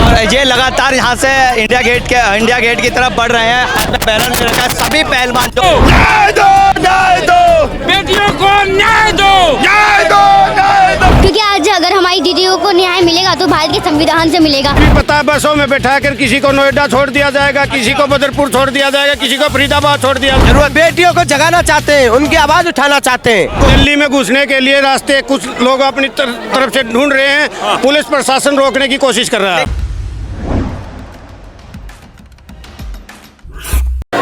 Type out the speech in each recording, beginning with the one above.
और ये लगातार यहाँ से इंडिया गेट की तरफ बढ़ रहे हैं। हाथ में बैनर में रखा है सभी पहलवान जो न्याय दो, न्याय दो, बेटियों को न्याय दो, न्याय दो, न्याय दो। क्योंकि आज अगर हमारी दीदियों को न्याय मिलेगा तो भारत के संविधान से मिलेगा। पता बसों में बैठाकर किसी को नोएडा छोड़ दिया जाएगा, किसी को बदरपुर छोड़ दिया जाएगा, किसी को फरीदाबाद छोड़ दिया जाएगा। जरूरत बेटियों को जगाना चाहते हैं, उनकी आवाज उठाना चाहते हैं। दिल्ली में घुसने के लिए रास्ते कुछ लोग अपनी तरफ से ढूंढ रहे हैं, पुलिस प्रशासन रोकने की कोशिश कर रहा है।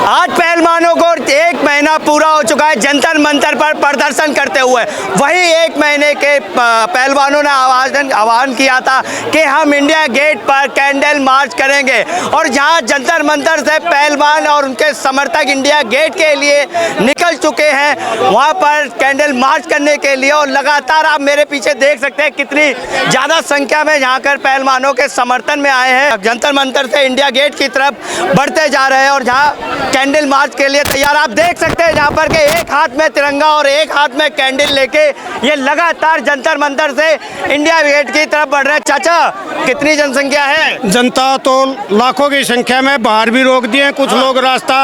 आज पहलवानों को 1 महीना पूरा हो चुका है जंतर मंतर पर प्रदर्शन करते हुए। वही 1 महीने के पहलवानों ने आह्वान किया था कि हम इंडिया गेट पर कैंडल मार्च करेंगे, और जहां जंतर मंतर से पहलवान और उनके समर्थक इंडिया गेट के लिए निकल चुके हैं वहां पर कैंडल मार्च करने के लिए। और लगातार आप मेरे पीछे देख सकते हैं कितनी ज़्यादा संख्या में यहाँ कर पहलवानों के समर्थन में आए हैं। जंतर मंतर से इंडिया गेट की तरफ बढ़ते जा रहे हैं और जहाँ कैंडल मार्च के लिए तैयार आप देख सकते हैं जहाँ पर के एक हाथ में तिरंगा और एक हाथ में कैंडल लेके ये लगातार जंतर मंतर से इंडिया गेट की तरफ बढ़ रहे हैं। चाचा, कितनी जनसंख्या है? जनता तो लाखों की संख्या में, बाहर भी रोक दिए कुछ लोग, रास्ता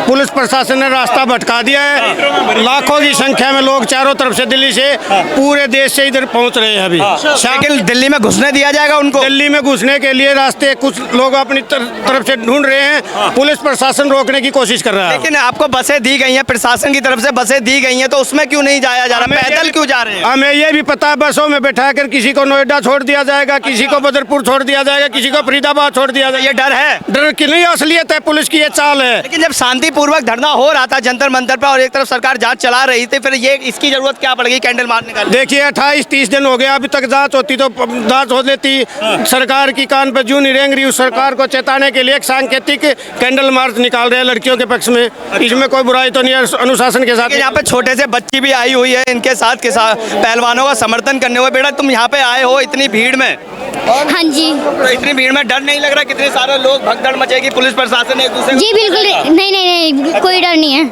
पुलिस प्रशासन ने रास्ता भटका दिया है। लाखों की संख्या में लोग चारों तरफ से, दिल्ली से, पूरे देश से इधर पहुंच रहे हैं अभी। लेकिन दिल्ली में घुसने दिया जाएगा उनको? दिल्ली में घुसने के लिए रास्ते कुछ लोग अपनी तरफ से ढूंढ रहे हैं, पुलिस प्रशासन रोकने की कोशिश कर रहा है। लेकिन आपको बसें दी गई हैं, प्रशासन की तरफ से बसें दी गई हैं, तो उसमें क्यों नहीं जाया जा रहा? पैदल क्यों जा रहे हैं? हमें ये भी पता है बसों में बैठाकर किसी को नोएडा छोड़ दिया जाएगा, किसी को बदरपुर छोड़ दिया जाएगा, किसी को फरीदाबाद छोड़ दिया जाएगा। ये डर है? डर की नहीं, असलियत है, पुलिस की ये चाल है। लेकिन जब शांतिपूर्वक धरना हो रहा था जंतर मंतर पर और एक तरफ सरकार जांच चला रही थी, फिर ये इसकी जरूरत क्या पड़ गई कैंडल मार्च निकालने? देखिए 28-30 दिन हो गया, अभी तक जांच होती तो जांच हो लेती। सरकार की कान पर जूं नहीं रेंग रही। उस सरकार को चेताने के लिए एक सांकेतिक कैंडल मार्च निकाल रहे हैं लड़कियों के पक्ष में। इसमें कोई बुराई तो नहीं है, अनुशासन के साथ। यहाँ पे छोटे से बच्ची भी आई हुई है इनके साथ के साथ पहलवानों का समर्थन करने हुए। बेटा, तुम यहाँ पे आए हो इतनी भीड़ में? हाँ जी। तो इतनी भीड़ में डर नहीं लग रहा? कितने सारे लोग भगदड़ मचेगी, पुलिस प्रशासन एक दूसरे? जी बिल्कुल नहीं, नहीं नहीं, कोई डर नहीं है।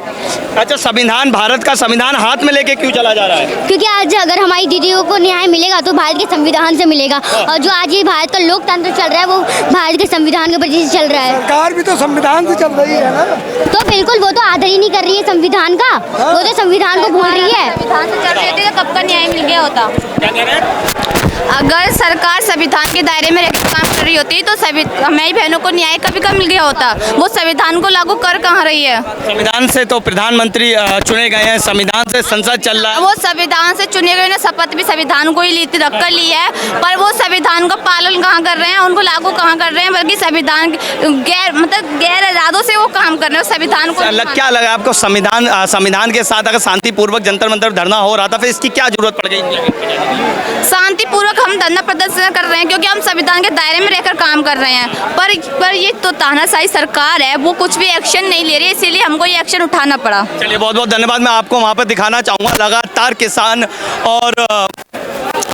अच्छा, संविधान, भारत का संविधान हाथ में लेके क्यों चला जा रहा है? क्योंकि आज अगर हमारी दीदियों को न्याय मिलेगा तो भारत के संविधान से मिलेगा। और जो आज ये भारत का लोकतंत्र चल रहा है वो भारत के संविधान के वजह से चल रहा है। सरकार भी तो संविधान से चल रही है ना। तो बिल्कुल वो तो आदर ही नहीं कर रही है संविधान का, वो तो संविधान को भूल रही है। संविधान से चल रही होती तो कब का न्याय मिल गया होता। क्या कह रहे हैं? अगर सरकार संविधान के दायरे में रहकर काम कर रही होती तो हमारी बहनों को न्याय कभी कब मिल गया होता। वो संविधान को लागू कर कहाँ रही है? संविधान से तो प्रधानमंत्री चुने गए हैं, संविधान से संसद चल रहा है। वो संविधान से चुने गए ने शपथ भी संविधान को ही रख कर ली है, पर वो संविधान का पालन कहाँ कर रहे हैं, उनको लागू कहाँ कर रहे हैं, बल्कि संविधान गैर इरादों से वो काम कर रहे हैं संविधान को। क्या लगा आपको? संविधान के साथ अगर शांतिपूर्वक जंतर मंतर धरना हो रहा था, फिर इसकी क्या जरूरत पड़ गई? शांतिपूर्वक हम धरना प्रदर्शन कर रहे हैं क्योंकि हम संविधान के दायरे में रहकर काम कर रहे हैं, पर ये तो तानाशाही सरकार है, वो कुछ भी एक्शन नहीं ले रही, इसीलिए हमको ये एक्शन उठाना पड़ा। चलिए, बहुत बहुत धन्यवाद। मैं आपको वहाँ पर दिखाना चाहूँगा लगातार किसान और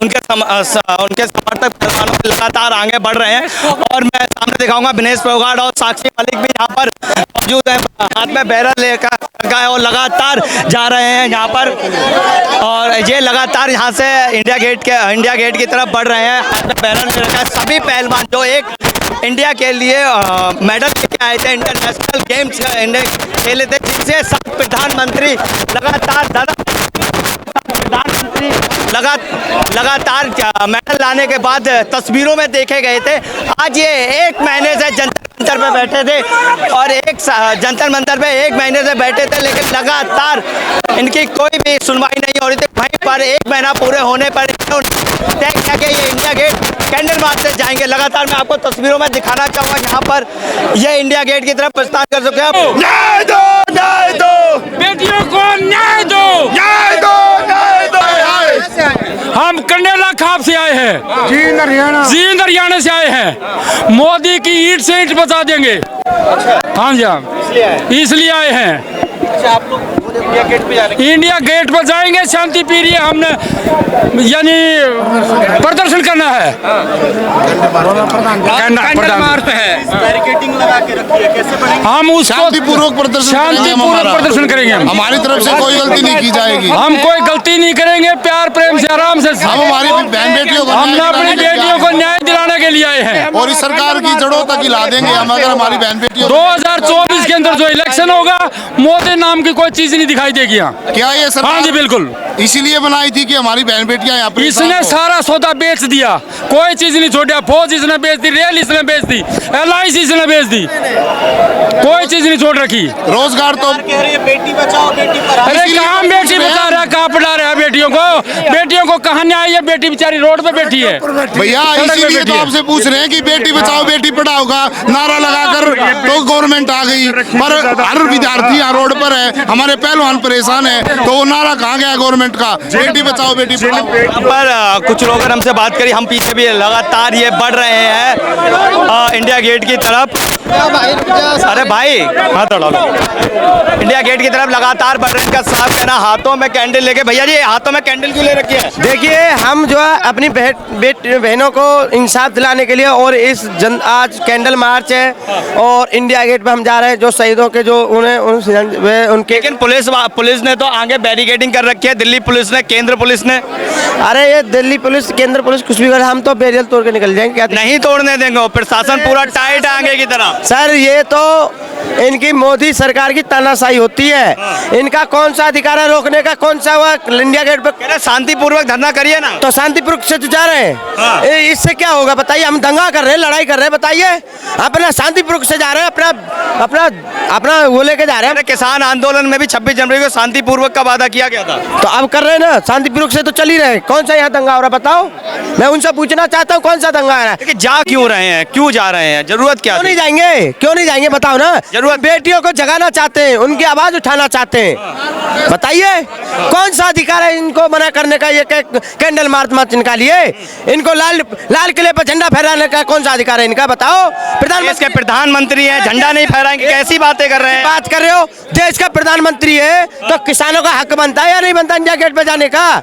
उनके समर्थक पहलवानों लगातार आगे बढ़ रहे हैं। और मैं सामने दिखाऊंगा विनेश फोगाट और साक्षी मलिक भी यहाँ पर मौजूद है, हाथ में बैरल लेकर है और लगातार जा रहे हैं यहाँ पर। और ये लगातार यहाँ से इंडिया गेट की तरफ बढ़ रहे हैं। हाथ में बैरल में रखा है सभी पहलवान जो एक इंडिया के लिए मेडल लेके आए थे, इंटरनेशनल गेम्स खेले थे, जिनसे सब प्रधानमंत्री लगातार मेडल लाने के बाद तस्वीरों में देखे गए थे। आज ये 1 महीने से जंतर मंतर पे बैठे थे और जंतर मंतर पे 1 महीने से बैठे थे, लेकिन लगातार इनकी कोई भी सुनवाई नहीं हो रही थी। वहीं पर 1 महीना पूरे होने पर तय किया कि ये इंडिया गेट कैंडल मार्च से जाएंगे। लगातार मैं आपको तस्वीरों में दिखाना चाहूँगा यहाँ पर ये इंडिया गेट की तरफ प्रस्थान कर चुके हैं। न्याय दो, न्याय दो, बेटियों को न्याय दो, न्याय दो, न्याय दो। हम कंडेला खाप से आए हैं, जींद हरियाणा से आए हैं। मोदी की ईंट से ईंट बचा देंगे। हाँ जी, हम इसलिए आए हैं। आप लोग इंडिया गेट पर जाएंगे, शांति प्रिय हमने यानी प्रदर्शन करना है। बैरिकेडिंग लगा के रखी है, कैसे बनेंगे? हम उसको शांतिपूर्वक प्रदर्शन प्रदर्शन करेंगे। हमारी तरफ से कोई गलती नहीं की जाएगी। हम कोई गलती नहीं करेंगे, बड़े प्यार प्रेम से आराम से हम हमारी बहन बेटियों को हमने अपनी बेटियों को न्याय दिलाने के लिए आए हैं। और इस सरकार की जड़ों तक हिला देंगे हम अगर हमारी बहन बेटियों 2024 के अंदर जो इलेक्शन होगा, मोदी नाम की कोई चीज नहीं दिखाई देगी यहाँ। क्या ये सरकार हाँ जी बिल्कुल, इसीलिए बनाई थी कि हमारी बहन बेटियां यहाँ पर इसने सारा सौदा बेच दिया, कोई चीज नहीं छोड़ा। फौज इसने बेच दी, रेल इसने बेच दी, LIC इसने बेच दी, कोई चीज नहीं छोड़ रखी। रोजगार तो बेटी बचाओ बेटी अरे कहाँ बेटी बचा रहा है, कहाँ पढ़ा रहा है बेटियों को कहाँ न्याय है? बेटी बेचारी रोड पे बैठी है भैया, इसीलिए तो आपसे पूछ रहे हैं कि बेटी बचाओ बेटी पढ़ाओ का नारा लगाकर तो गवर्नमेंट आ गई, पर हर विद्यार्थी यहाँ रोड पर है, हमारे पहलवान परेशान है, तो वो नारा कहाँ गया गवर्नमेंट का? बेटी बचाओ बेटी पढ़ाओ। यहाँ पर कुछ लोग हमसे बात करी, हम पीछे भी लगातार ये बढ़ रहे हैं इंडिया गेट की तरफ। अरे भाई हाथ हटा लो। इंडिया गेट की तरफ लगातार बढ़ रहे हैं। इनका साफ कहना हाथों में कैंडल लेके, भैया जी हाथों में कैंडल क्यों ले रखी है? देखिए, हम जो है अपनी बहनों को इंसाफ दिलाने के लिए और आज कैंडल मार्च है और इंडिया गेट पे हम जा रहे हैं। जो शहीदों के जो उनके लेकिन पुलिस ने तो आगे बैरिकेडिंग कर रखी है, दिल्ली पुलिस ने, केंद्र पुलिस ने। अरे ये दिल्ली पुलिस केंद्र पुलिस कुछ भी करे, हम तो बैरियर तोड़ के निकल जाएंगे। क्या नहीं तोड़ने देंगे, प्रशासन पूरा टाइट है आगे की तरफ। सर, ये तो इनकी मोदी सरकार की तानाशाही होती है। इनका कौन सा अधिकार है रोकने का? कौन सा हुआ इंडिया गेट पे? शांतिपूर्वक धरना करिए ना। तो शांतिपूर्वक से तो जा रहे हैं, इससे क्या होगा बताइए? हम दंगा कर रहे हैं, लड़ाई कर रहे हैं, बताइए। अपना शांतिपूर्वक से जा रहे हैं, अपना वो लेके जा रहे हैं। किसान आंदोलन में भी 26 जनवरी को शांतिपूर्वक का वादा किया गया था, तो अब कर रहे हैं ना, शांतिपूर्वक से तो चल ही रहे। कौन सा यहाँ दंगा हो रहा बताओ? मैं उनसे पूछना चाहता हूँ कौन सा दंगा है? लेकिन जा क्यों रहे हैं, क्यों जा रहे हैं, जरूरत क्या? क्यों नहीं जाएंगे, क्यों नहीं जाएंगे बताओ ना? जरूरत बेटियों को जगाना चाहते हैं, उनकी आवाज उठाना चाहते हैं, बताइए कौन सा अधिकार है इनको मना करने का? ये कैंडल मार्च निकालिए, इनको लाल किले पर झंडा फहराने का कौन सा अधिकार है इनका बताओ? प्रधानमंत्री है, झंडा नहीं फहराएंगे, कैसी बातें कर रहे हैं? बात कर रहे हो? देश का प्रधानमंत्री है तो किसानों का हक बनता है या नहीं बनता इंडिया गेट पे जाने का?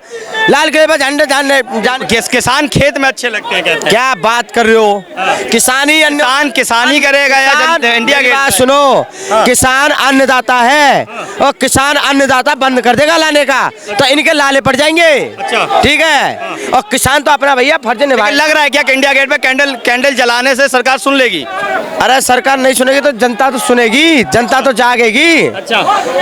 लाल किले पर झंडा किसान खेत में अच्छे लगते हैं, कहते हैं। क्या बात कर रहे हो? किसानी करेगा या इंडिया गेट? सुनो, किसान अन्नदाता है और किसान अन्नदाता बंद कर देगा लाने का, तो इनके लाले पड़ जाएंगे। ठीक है, और किसान तो अपना भैया फर्ज निभाए। लग रहा है क्या कि इंडिया गेट पे कैंडल जलाने से सरकार सुन लेगी? अरे सरकार नहीं सुनेगी तो जनता तो सुनेगी, जनता तो जागेगी।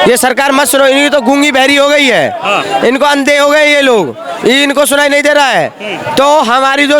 ये सरकार मत सुनो, इनकी तो गूंगी बहरी हो गई है, इनको अंधे हो गए ये लोग, इनको सुनाई नहीं दे रहा है। तो हमारी जो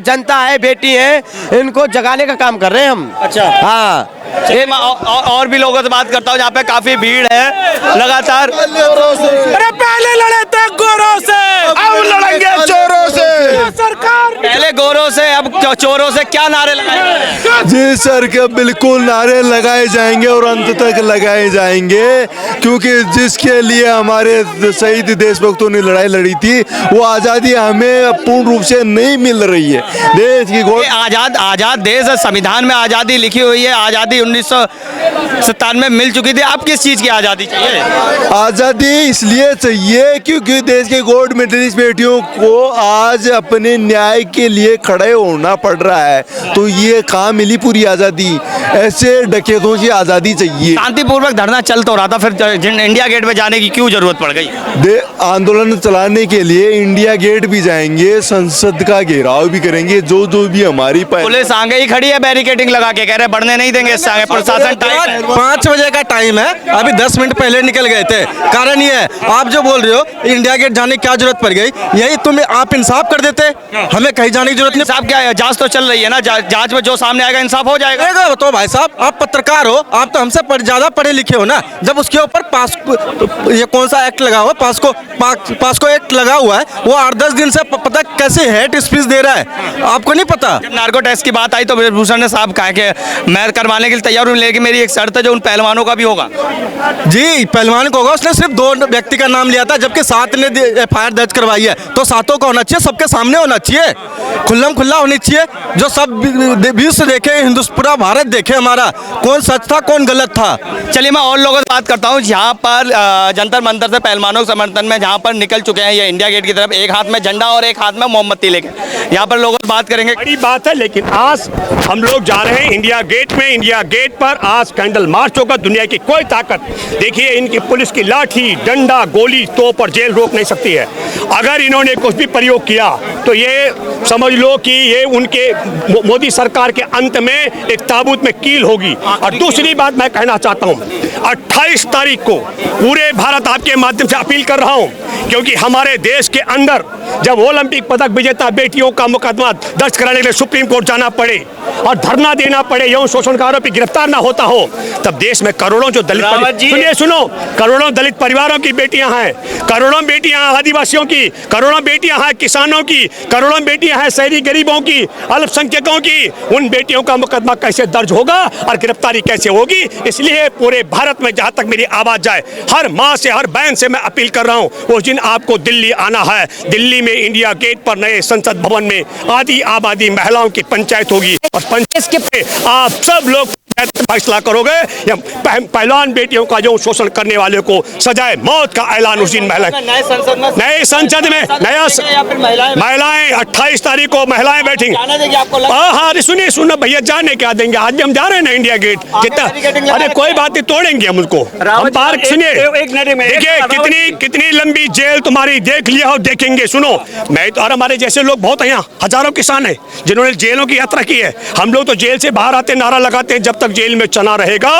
जनता है, बेटी है, इनको जगाने का काम कर रहे हैं हम। अच्छा, हाँ। और भी लोगों से बात करता हूँ, यहाँ पे काफी भीड़ है लगातार। अरे पहले लड़े थे गोरों से, अब लड़ेंगे चोरों से। सरकार पहले गोरों से, अब चोरों से। क्या नारे लगाए? जी सर, के बिल्कुल नारे लगाए जाएंगे और अंत तक लगाए जाएंगे, क्योंकि जिसके लिए हमारे शहीद देशभक्तों ने लड़ाई लड़ी थी, वो आज़ादी हमें पूर्ण रूप से नहीं मिल रही है। देश की आजाद देश है, संविधान में आज़ादी लिखी हुई है, आज़ादी 1997 मिल चुकी थी। अब किस चीज़ की आज़ादी चाहिए? आज़ादी इसलिए चाहिए क्योंकि देश के गॉड मेडलिस्ट बेटियों को आज अपने न्याय के लिए खड़े होना पड़ रहा है, तो ये कहाँ मिली पूरी आज़ादी? ऐसे डकैतों की आज़ादी चाहिए। शांतिपूर्वक धरना चल तो रहा था, फिर इंडिया गेट पे जाने की क्यों जरूरत पड़ गई? आंदोलन चलाने के लिए इंडिया गेट भी जाएंगे, संसद का घेराव भी करेंगे, जो भी हमारी पुलिस आगे ही खड़ी है, बैरिकेडिंग लगा के, कह रहे बढ़ने नहीं देंगे। प्रशासन 5 बजे का टाइम है, अभी 10 मिनट पहले निकल गए थे। कारण ये है, आप जो बोल रहे हो इंडिया गेट जाने की क्या जरूरत पड़ गई, यही आप इंसाफ कर देते, हमें कहीं जाने की जरूरत नहीं। इंसाफ क्या है? जांच तो चल रही है ना, जांच में जो सामने आएगा इंसाफ हो जाएगा। तो भाई साहब, आप पत्रकार हो, आप तो हमसे ज्यादा पढ़े लिखे हो ना। जब उसके ऊपर ये कौन सा एक्ट लगा हुआ, पास्को एक्ट लगा हुआ है, वो 8-10 दिन से पता कैसे हेट स्पीच दे रहा है, आपको नहीं पता? जब नार्को टेस्ट की बात आई तो ब्रजभूषण ने साहब कहा कि मैं करवाने के लिए तैयार हूँ, लेकिन मेरी एक शर्त है जो उन पहलवानों का भी होगा। जी, पहलवान को होगा। उसने सिर्फ 2 व्यक्ति का नाम लिया था, जबकि 7 ने FIR दर्ज करवाई है, तो 7 का होना चाहिए, सबके सामने होना चाहिए, खुल्ला होनी चाहिए, जो सब विश्व देखे, पूरा भारत देखे हमारा, कौन सच था कौन गलत था। चलिए मैं और लोगों से बात करता हूँ। यहाँ पर जंतर मंतर से पहलवानों के समर्थन में जहाँ पर निकल चुके हैं ये इंडिया गेट की तरफ, एक हाथ में झंडा और एक हाथ हाथ में मोमबत्ती लेके। यहाँ पर लोगों से बात करेंगे। बड़ी बात है, लेकिन आज हम लोग जा रहे हैं इंडिया गेट में। इंडिया गेट पर आज कैंडल मार्च होगा। दुनिया की कोई ताकत, देखिए इनकी पुलिस की लाठी, डंडा, गोली, तोप और जेल रोक नहीं सकती है। अगर इन्होंने कुछ भी प्रयोग किया तो ये समझ लो कि ये उनके मोदी सरकार के अंत में एक ताबूत में कील होगी। और दूसरी बात मैं कहना चाहता हूँ, 28 तारीख को पूरे भारत आपके माध्यम से अपील कर रहा हूँ, क्योंकि हमारे देश के अंदर जब ओलंपिक पदक विजेता बेटियों का मुकदमा दर्ज कराने के लिए सुप्रीम कोर्ट जाना पड़े और धरना देना पड़े, यौन शोषण का आरोपी गिरफ्तार ना होता हो, तब देश में करोड़ों जो दलित सुनो करोड़ों दलित परिवारों की बेटियां हैं, करोड़ों बेटियां आदिवासियों की, करोड़ों बेटियां हैं किसानों की, करोड़ों बेटियां हैं शहरी गरीबों की, अल्पसंख्यकों की। उन बेटियों का मुकदमा कैसे दर्ज होगा और गिरफ्तारी कैसे होगी? इसलिए पूरे भारत में जहां तक मेरी आवाज जाए, हर माँ से, हर बहन से मैं अपील कर रहा हूँ, उस दिन आपको दिल्ली आना है। दिल्ली में इंडिया गेट पर नए संसद भवन में आधी आबादी महिलाओं की पंचायत होगी और पंचायत के आप सब लोग फैसला करोगे या पहलवान बेटियों का जो शोषण करने वाले को सजाए मौत का ऐलान उस दिन नए संसद में नया महिलाएं 28 तारीख को महिलाएं बैठेंगी। हाँ सुनिए सुनो भैया, जाने क्या देंगे? आज भी हम जा रहे हैं ना इंडिया गेट, कितना अरे कोई बात नहीं, तोड़ेंगे हम उसको। हम पार्क सुनिए, देखिए कितनी लंबी जेल तुम्हारी देख लिया हो, देखेंगे। सुनो मैं तो, और हमारे जैसे लोग बहुत हैं यहाँ, हजारों किसान हैं जिन्होंने जेलों की यात्रा की है। हम लोग तो जेल से बाहर आते नारा लगाते हैं, जब तक जेल में चना रहेगा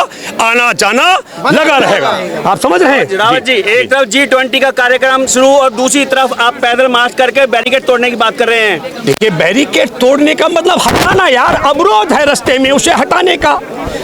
आना जाना लगा रहेगा। आप समझ रहे हैं रावत जी? एक तरफ G20 का कार्यक्रम शुरू और दूसरी तरफ आप पैदल मार्च करके बैरिकेड तोड़ने की बात कर रहे हैं। देखिए बैरिकेड तोड़ने का मतलब हटाना यार, अवरोध है रास्ते में, उसे हटाने का।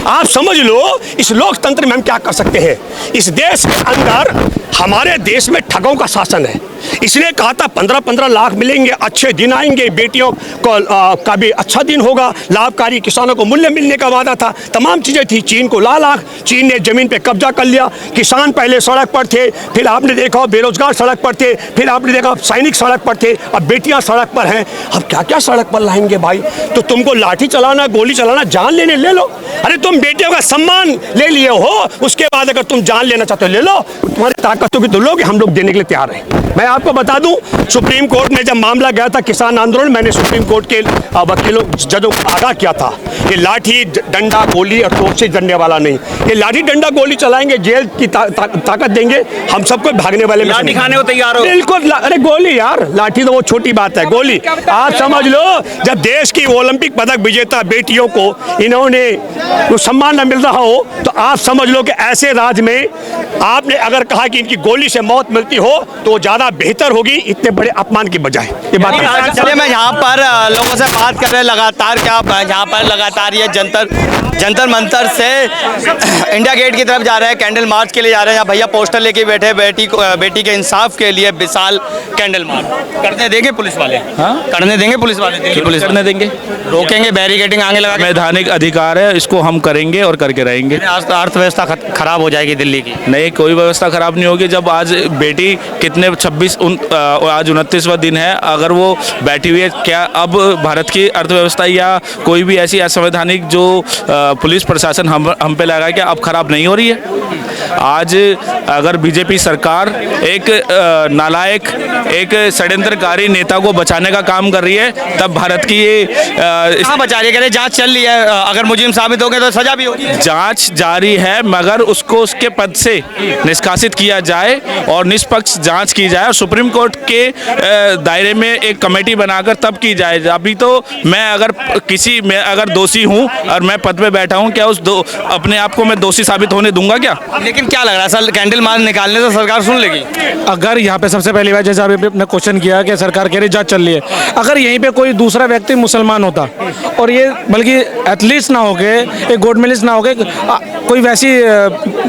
आप समझ लो इस लोकतंत्र में हम क्या कर सकते हैं। इस देश के अंदर, हमारे देश में ठगों का शासन है। इसने कहा था 15-15 लाख मिलेंगे, अच्छे दिन आएंगे, बेटियों को का भी अच्छा दिन होगा, लाभकारी, किसानों को मूल्य मिलने का वादा था, तमाम चीजें थी। चीन को लाख, चीन ने जमीन पे कब्जा कर लिया, किसान पहले सड़क पर थे, फिर आपने देखा बेरोजगार सड़क पर थे, फिर आपने देखा सैनिक सड़क पर थे, अब बेटियां सड़क पर हैं। अब क्या क्या सड़क पर लाएंगे भाई? तो तुमको लाठी चलाना, गोली चलाना, जान लेने ले लो। अरे तुम बेटियों का सम्मान ले लिए हो, उसके बाद अगर तुम जान लेना चाहते हो ले लो, तुम्हारी ताकत होगी तो लोग, हम लोग देने के लिए तैयार हैं। मैं आपको बता दूं, सुप्रीम कोर्ट में जब मामला गया था किसान आंदोलन, मैंने सुप्रीम कोर्ट के वकीलों, जजों को आगाह किया था, ये लाठी डंडा गोली और तोप से जड़ने वाला नहीं। ये लाठी डंडा गोली चलाएंगे, जेल की ताकत देंगे, हम सबको भागने वाले में लाठी खाने को तैयार हो। बिल्कुल। अरे गोली यार, लाठी तो वो छोटी बात है, गोली आप समझ लो। जब देश की ओलंपिक पदक विजेता बेटियों को इन्होंने सम्मान न मिल रहा हो, तो आप समझ लो कि ऐसे राज्य में आपने अगर कहा कि इनकी गोली से मौत मिलती हो तो ज्यादा बेहतर होगी, इतने बड़े अपमान की बजाय। ये बात चलिए, मैं यहाँ पर लोगों से बात कर रहे हैं लगातार, क्या यहाँ पर लगातार ये जंतर मंतर से इंडिया गेट की तरफ जा रहे हैं, कैंडल मार्च के लिए जा रहे हैं। यहाँ भैया पोस्टर लेके बैठे, बेटी के इंसाफ के लिए विशाल कैंडल मार्च करने देंगे पुलिस वाले? हाँ करने देंगे पुलिस वाले? पुलिस करने देंगे, रोकेंगे, बैरिकेडिंग आगे लगा। वैधानिक अधिकार है, इसको हम करेंगे और करके रहेंगे। अर्थव्यवस्था खराब हो जाएगी दिल्ली की? नहीं, कोई व्यवस्था खराब नहीं होगी। जब आज बेटी कितने आज 29वां दिन है, अगर वो बैठी हुई है, क्या अब भारत की अर्थव्यवस्था या कोई भी ऐसी असंवैधानिक जो पुलिस प्रशासन हम पे लगा क्या अब खराब नहीं हो रही है? आज अगर बीजेपी सरकार एक नालायक, एक षड्यंत्रकारी नेता को बचाने का काम कर रही है, तब भारत की ये कहाँ बचा रही है? जांच चल रही है, अगर मुजरिम साबित हो गए तो सजा भी होगी। जांच जारी है, मगर उसको उसके पद से निष्कासित किया जाए और निष्पक्ष जांच की जाए और सुप्रीम कोर्ट के दायरे में एक कमेटी बनाकर तब की जाए। अभी तो मैं अगर दोषी हूं और मैं पद पे बैठा हूं, क्या अपने आप को मैं दोषी साबित होने दूंगा क्या? लेकिन क्या लग रहा है सर, कैंडल मार्च निकालने से सरकार सुन लेगी? अगर यहाँ पे सबसे पहली बात, जैसे अभी अपने क्वेश्चन किया कि सरकार कह रही जांच चल रही है, अगर यहीं पे कोई दूसरा व्यक्ति मुसलमान होता और ये बल्कि एथलीट्स ना हो गए, एक गोल्ड मेडलिस्ट ना हो गए, कोई वैसी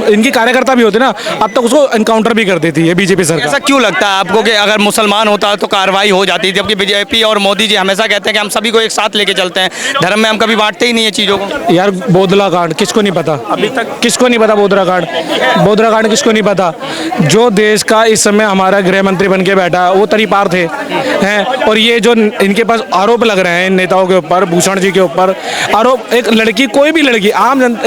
इनकी कार्यकर्ता भी होती ना, अब तक उसको एनकाउंटर भी कर देती है बीजेपी सरकार। ऐसा क्यों लगता है आपको कि अगर मुसलमान होता तो कार्रवाई हो जाती, जबकि बीजेपी और मोदी जी हमेशा कहते हैं कि हम सभी को एक साथ लेके चलते हैं, धर्म में हम कभी बांटते ही नहीं है चीज़ों को? यार बोधला कांड किसको नहीं पता? अभी तक किसको नहीं पता बोधला कांड? बोधरा कांड किसको नहीं पता। जो देश का इस समय हमारा गृह मंत्री बन के बैठा है वो तरीपार थे हैं, और ये जो इनके पास आरोप लग रहे हैं इन नेताओं के ऊपर, भूषण जी के ऊपर आरोप, एक लड़की, कोई भी लड़की,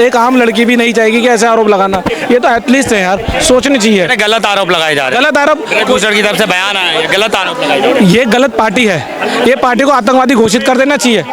एक आम लड़की भी नहीं चाहेगी कि ऐसे आरोप लगाना। ये तो एथलीट्स है यार, सोचनी चाहिए। गलत आरोप लगाए जा रहे हैं, गलत आरोप भूषण की तरफ से बयान आया है, गलत आरोप लगाए जा रहे हैं। ये गलत पार्टी है, ये पार्टी को आतंकवादी घोषित कर देना चाहिए,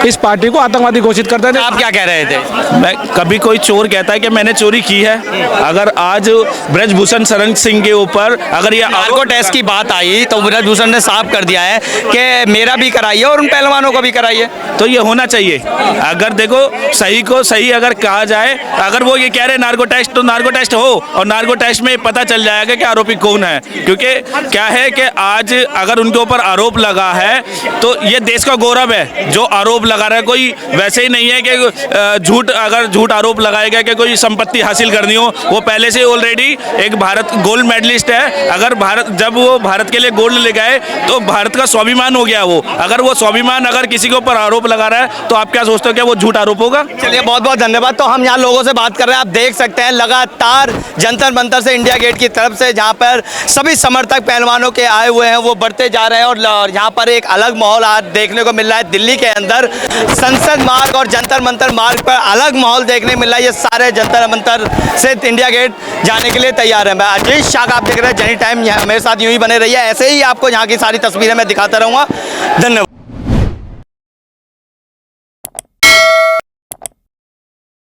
इस पार्टी को आतंकवादी घोषित कर देना। आप क्या कह रहे थे? मैं कभी कोई चोर कहता है कि मैंने चोरी की है? अगर आज ब्रजभूषण शरण सिंह के ऊपर अगर ये नार्को टेस्ट की बात आई तो ब्रजभूषण ने साफ कर दिया है कि मेरा भी कराइए और उन पहलवानों को भी कराइए, तो ये होना चाहिए। अगर देखो सही को सही अगर कहा जाए, अगर वो ये कह रहे नार्को टेस्ट तो नार्को टेस्ट हो, और नार्को टेस्ट में पता चल जाएगा कि आरोपी कौन है। क्योंकि क्या है कि आज अगर उनके ऊपर आरोप लगा है तो ये देश का गौरव है। जो आरोप लगा रहा है कोई वैसे ही नहीं है कि अगर झूठ आरोप लगाएगा कि कोई संपत्ति हासिल करनी हो, वो पहले से ऑलरेडी एक भारत गोल्ड मेडलिस्ट है। अगर जब वो भारत के लिए गोल्ड ले गए तो भारत का स्वाभिमान हो गया वो। अगर वो स्वाभिमान अगर किसी के ऊपर आरोप लगा रहा है तो आप क्या सोचते हो कि वो झूठ आरोप होगा? चलिए बहुत बहुत धन्यवाद। तो हम यहाँ लोगों से बात कर रहे हैं, आप देख सकते हैं लगातार जंतर मंतर से इंडिया गेट की तरफ से जहाँ पर सभी समर्थक पहलवानों के आए हुए हैं वो बढ़ते जा रहे हैं, और यहाँ पर एक अलग माहौल आज देखने को मिल रहा है। दिल्ली के अंदर संसद मार्ग और जंतर मंतर मार्ग पर अलग माहौल देखने को मिल रहा है। ये सारे जंतर मंतर से इंडिया गेट जाने के लिए तैयार है। मैं अजीत शाह, आप देख रहे हैं जनी टाइम, मेरे साथ यूं ही बने रहिए, ऐसे ही आपको यहाँ की सारी तस्वीरें मैं दिखाता रहूँगा। धन्यवाद।